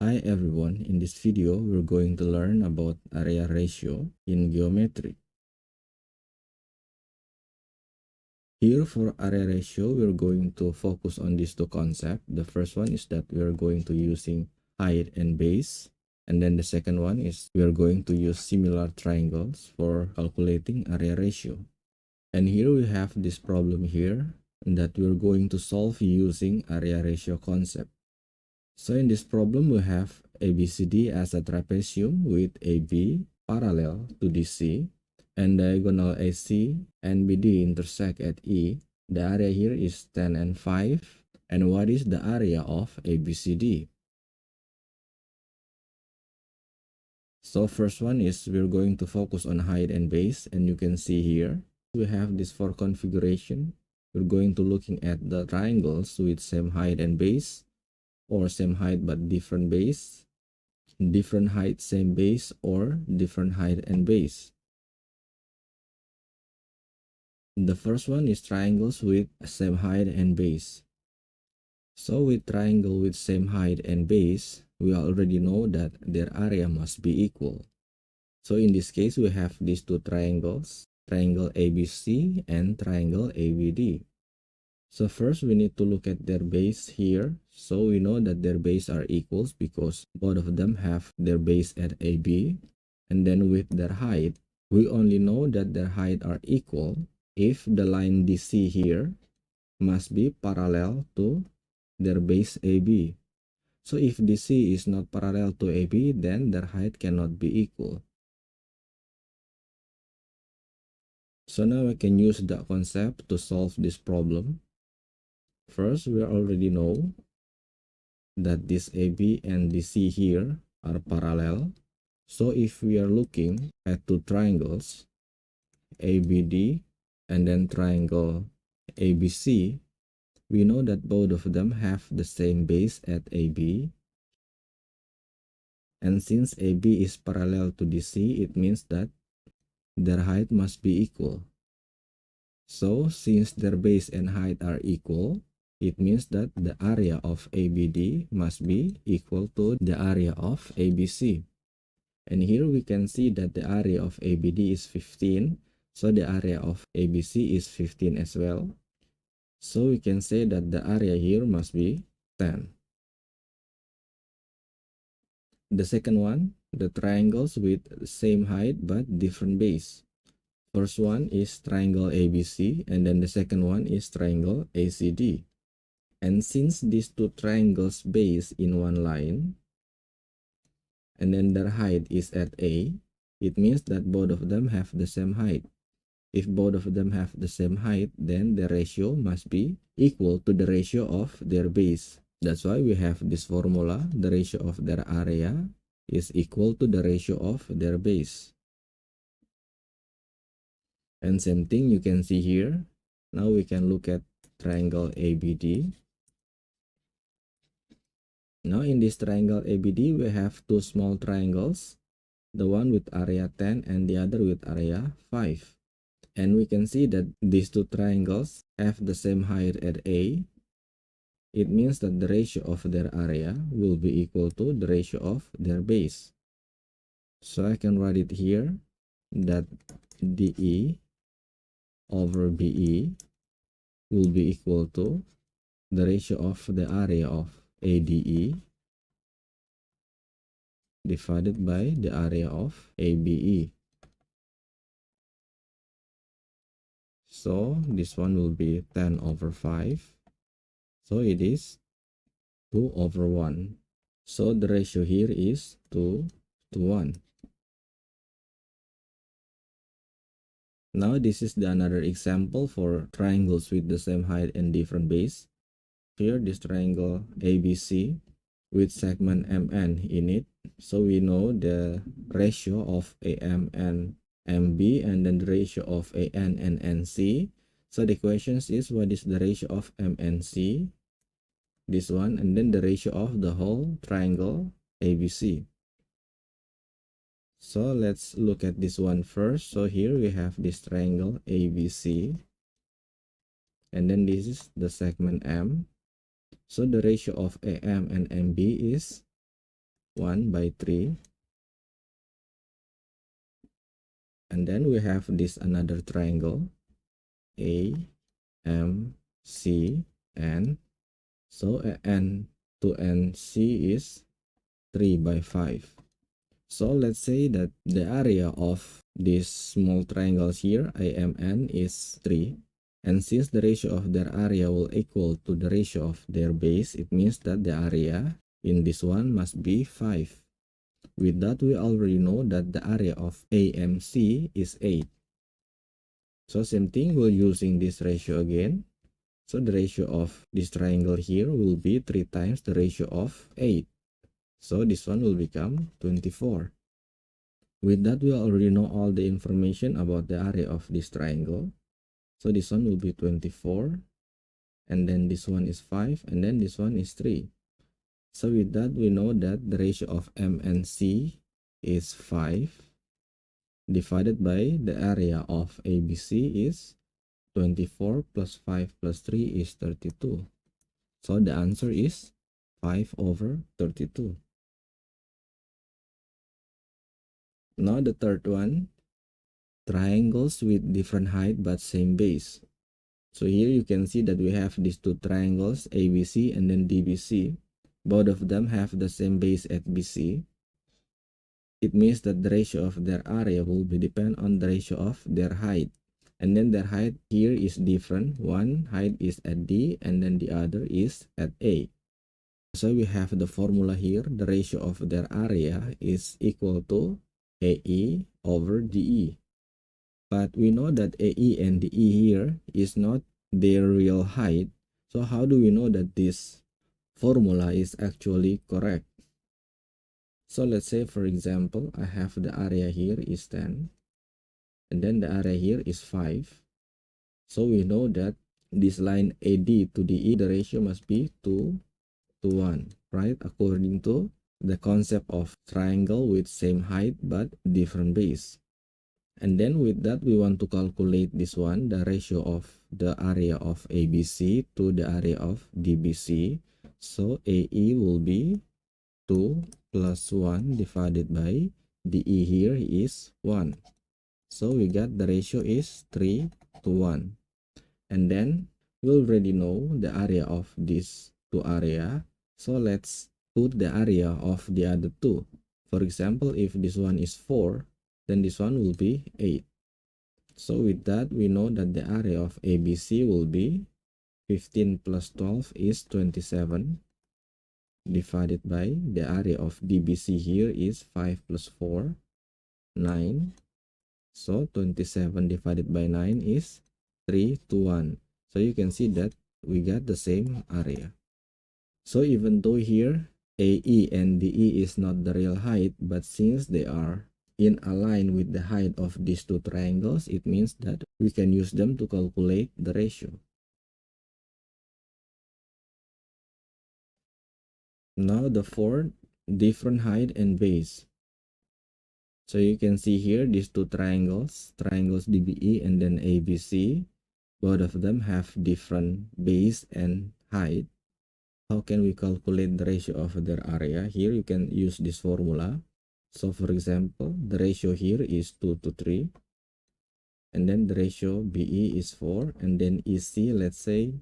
Hi everyone, in this video we're going to learn about area ratio in geometry. Here for area ratio, we're going to focus on these two concepts. The first one is that we're going to using height and base. And then the second one is we're going to use similar triangles for calculating area ratio. And here we have this problem here that we're going to solve using area ratio concept. So in this problem, we have ABCD as a trapezium with AB parallel to DC and diagonal AC and BD intersect at E. The area here is 10 and 5. And what is the area of ABCD? So first one is we're going to focus on height and base, and you can see here we have this for configuration. We're going to looking at the triangles with same height and base, or same height but different base, different height same base, or different height and base. The first one is triangles with same height and base. So with triangle with same height and base, we already know that their area must be equal. So in this case, we have these two triangles, triangle ABC and triangle ABD. So first we need to look at their base here. So we know that their base are equals because both of them have their base at AB. And then with their height, we only know that their height are equal if the line DC here must be parallel to their base AB. So if DC is not parallel to AB, then their height cannot be equal. So now I can use that concept to solve this problem. First, we already know that this AB and DC here are parallel. So if we are looking at two triangles, ABD and then triangle ABC, we know that both of them have the same base at AB. And since AB is parallel to DC, it means that their height must be equal. So since their base and height are equal, it means that the area of ABD must be equal to the area of ABC. And here we can see that the area of ABD is 15. So the area of ABC is 15 as well. So we can say that the area here must be 10. The second one, the triangles with same height but different base. First one is triangle ABC, and then the second one is triangle ACD. And since these two triangles base in one line, and then their height is at A, it means that both of them have the same height. If both of them have the same height, then the ratio must be equal to the ratio of their base. That's why we have this formula, the ratio of their area is equal to the ratio of their base. And same thing you can see here. Now we can look at triangle ABD. Now in this triangle ABD, we have two small triangles, the one with area 10 and the other with area 5. And we can see that these two triangles have the same height at A. It means that the ratio of their area will be equal to the ratio of their base. So I can write it here that DE over BE will be equal to the ratio of the area of ADE divided by the area of ABE. So this one will be 10 over 5. So it is 2 over 1. So the ratio here is 2 to 1. Now this is another example for triangles with the same height and different base. Here this triangle ABC with segment MN in it. So we know the ratio of AM and MB and then the ratio of AN and NC. So the question is, what is the ratio of MNC? This one, and then the ratio of the whole triangle ABC. So let's look at this one first. So here we have this triangle ABC. And then this is the segment M. So the ratio of AM and MB is 1/3. And then we have this another triangle, A, M, C, N. So N to NC is 3/5. So let's say that the area of these small triangles here, AMN, is 3. And since the ratio of their area will equal to the ratio of their base, it means that the area in this one must be 5. With that, we already know that the area of AMC is 8. So same thing, we're using this ratio again. So the ratio of this triangle here will be 3 times the ratio of 8. So this one will become 24. With that, we already know all the information about the area of this triangle. So this one will be 24. And then this one is 5. And then this one is 3. So with that, we know that the ratio of M and C is 5 divided by the area of ABC is 24 plus 5 plus 3 is 32. So the answer is 5/32. Now the third one, triangles with different height but same base. So here you can see that we have these two triangles, ABC and then DBC. Both of them have the same base at BC. It means that the ratio of their area will be depend on the ratio of their height. And then their height here is different. One height is at D and then the other is at A. So we have the formula here. The ratio of their area is equal to AE over DE. But we know that AE and DE here is not their real height. So how do we know that this formula is actually correct? So let's say, for example, I have the area here is 10. And then the area here is 5. So we know that this line AD to DE, the ratio must be 2 to 1, right? According to the concept of triangle with same height but different base. And then with that, we want to calculate this one, the ratio of the area of ABC to the area of DBC. So AE will be 2 plus 1 divided by DE here is 1. So we got the ratio is 3 to 1. And then we already know the area of these two area. So let's put the area of the other two. For example, if this one is 4, then this one will be 8. So with that, we know that the area of ABC will be 15 plus 12 is 27 divided by the area of DBC here is 5 plus 4, 9. So 27 divided by 9 is 3 to 1. So you can see that we got the same area. So even though here AE and DE is not the real height, but since they are in a line with the height of these two triangles, it means that we can use them to calculate the ratio. Now the fourth, different height and base. So you can see here these two triangles DBE and then ABC. Both of them have different base and height. How can we calculate the ratio of their area? Here you can use this formula. So for example, the ratio here is 2 to 3. And then the ratio BE is 4. And then EC, let's say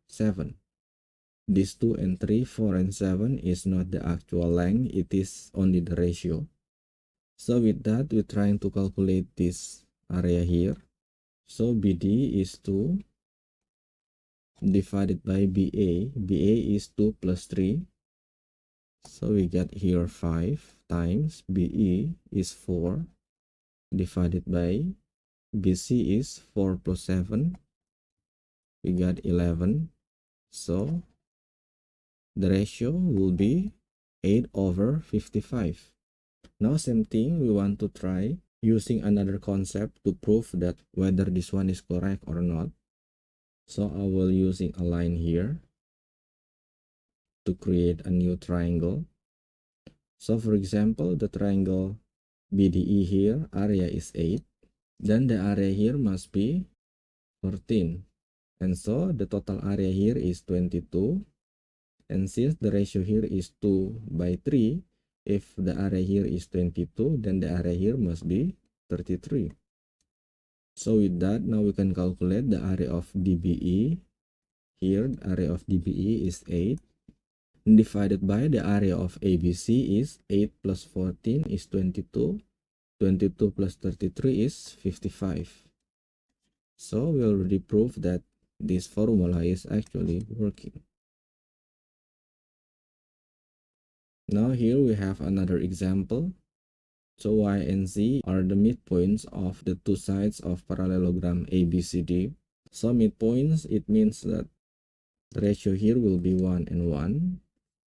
7. These 2 and 3, 4 and 7 is not the actual length. It is only the ratio. So with that, we're trying to calculate this area here. So BD is 2 divided by BA. BA is 2 plus 3. So we get here 5 times BE is 4 divided by BC is 4 plus 7. We got 11. So the ratio will be 8/55. Now same thing, we want to try using another concept to prove that whether this one is correct or not. So I will using a line here to create a new triangle. So for example, the triangle BDE here, area is 8. Then the area here must be 14. And so the total area here is 22. And since the ratio here is 2/3, If the area here is 22, then the area here must be 33. So with that, now we can calculate the area of DBE. Here, the area of DBE is 8. Divided by the area of ABC is 8 plus 14 is 22. 22 plus 33 is 55. So we already proved that this formula is actually working. Now here we have another example. So y and z are the midpoints of the two sides of parallelogram ABCD. So midpoints, it means that the ratio here will be 1 and 1.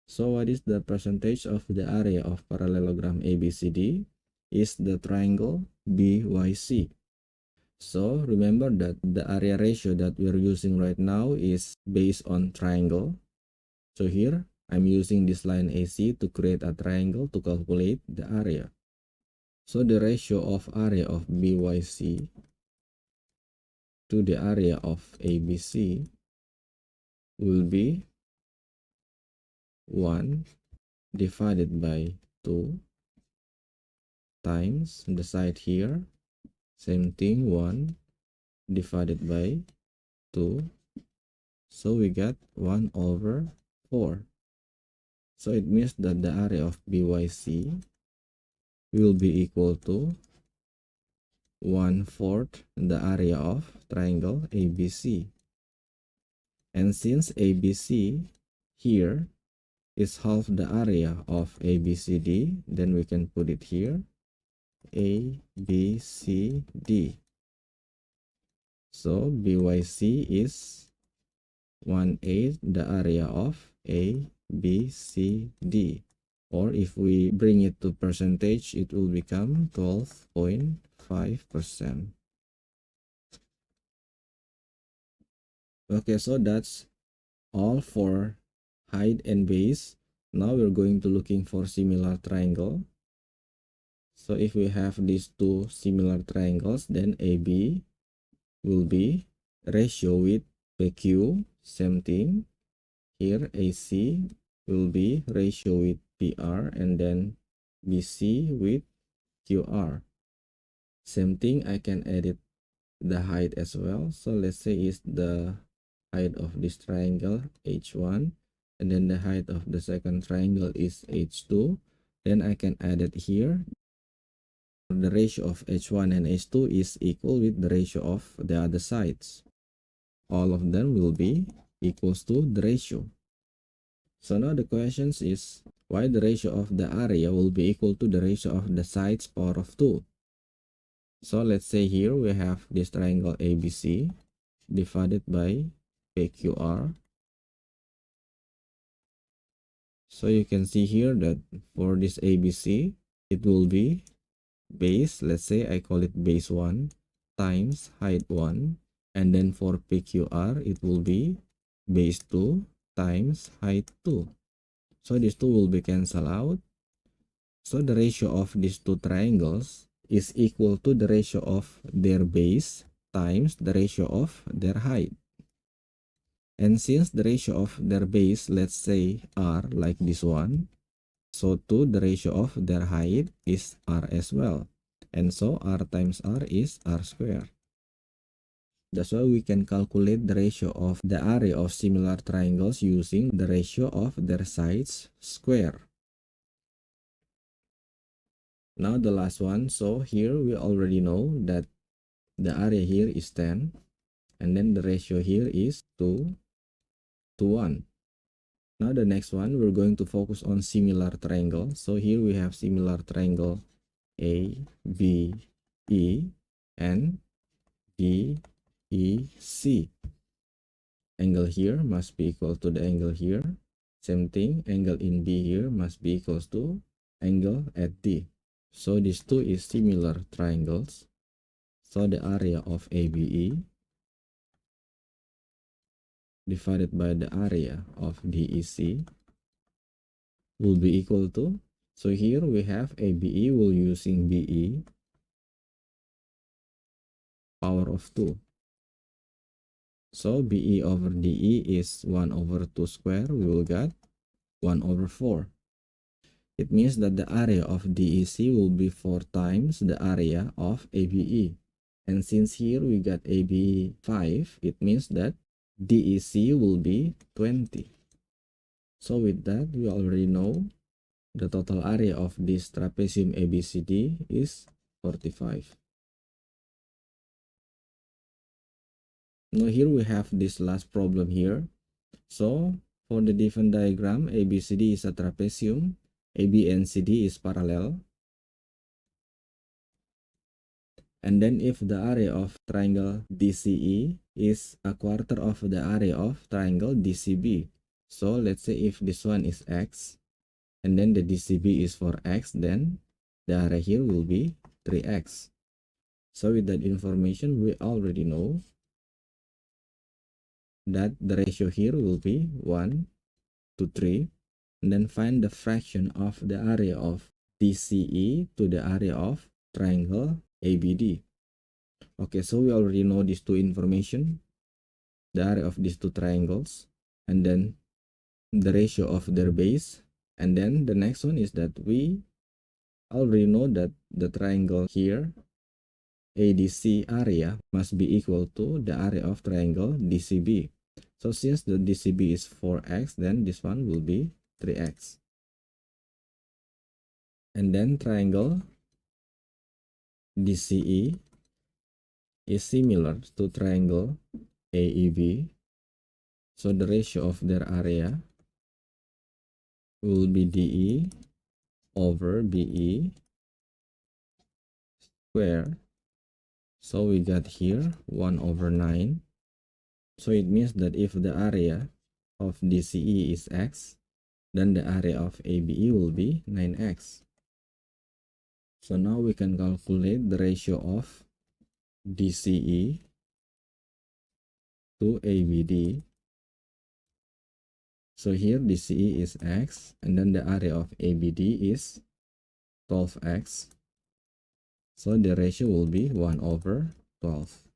So what is the percentage of the area of parallelogram ABCD? Is the triangle BYC. So remember that the area ratio that we're using right now is based on triangle. So here I'm using this line AC to create a triangle to calculate the area. So the ratio of area of BYC to the area of ABC will be 1 divided by 2 times the side here, same thing, 1 divided by 2. So we get 1 over 4. So it means that the area of BYC will be equal to 1/4 the area of triangle ABC. And since ABC here is half the area of ABCD, then we can put it here, ABCD. So BYC is 1/8 the area of ABCD. Or if we bring it to percentage, it will become 12.5%. Okay, so that's all for height and base. Now we're going to looking for similar triangle. So if we have these two similar triangles, then AB will be ratio with PQ, same thing. Here AC will be ratio with PR, and then BC with QR. Same thing, I can edit the height as well. So let's say is the height of this triangle H1, and then the height of the second triangle is H2. Then I can add it here. The ratio of H1 and H2 is equal with the ratio of the other sides. All of them will be equals to the ratio. So now the question is, why the ratio of the area will be equal to the ratio of the sides power of 2? So let's say here we have this triangle ABC divided by PQR. So you can see here that for this ABC, it will be base, let's say I call it base 1 times height 1. And then for PQR, it will be base 2 times height 2. So these two will be cancelled out. So the ratio of these two triangles is equal to the ratio of their base times the ratio of their height. And since the ratio of their base, let's say R like this one, so too the ratio of their height is R as well. And so R times R is R squared. That's why we can calculate the ratio of the area of similar triangles using the ratio of their sides square. Now the last one. So here we already know that the area here is 10, and then the ratio here is 2 to 1. Now the next one, we're going to focus on similar triangle. So here we have similar triangle A, B, E, and D, E, C. Angle here must be equal to the angle here. Same thing, angle in B here must be equals to angle at D. So these two is similar triangles. So the area of ABE divided by the area of DEC will be equal to, so here we have ABE, we're using BE power of 2. So BE over DE is 1 over 2 square. We will get 1 over 4. It means that the area of DEC will be 4 times the area of ABE. And since here we got ABE 5, it means that DEC will be 20. So with that, we already know the total area of this trapezium ABCD is 45. Now here we have this last problem here. So for the Venn diagram, ABCD is a trapezium, AB and CD is parallel. And then if the area of triangle DCE is a quarter of the area of triangle DCB. So let's say if this one is X, and then the DCB is for X, then the area here will be 3X. So with that information, we already know that the ratio here will be 1 to 3. And then find the fraction of the area of DCE to the area of triangle ABD. Okay, so we already know these two information, the area of these two triangles, and then the ratio of their base. And then the next one is that we already know that the triangle here, ADC area, must be equal to the area of triangle DCB. So since the DCB is 4X, then this one will be 3X. And then triangle DCE is similar to triangle AEB. So the ratio of their area will be DE over BE square. So we got here 1 over 9. So it means that if the area of DCE is X, then the area of ABE will be 9X. So now we can calculate the ratio of DCE to ABD. So here DCE is X, and then the area of ABD is 12X. So the ratio will be 1 over 12.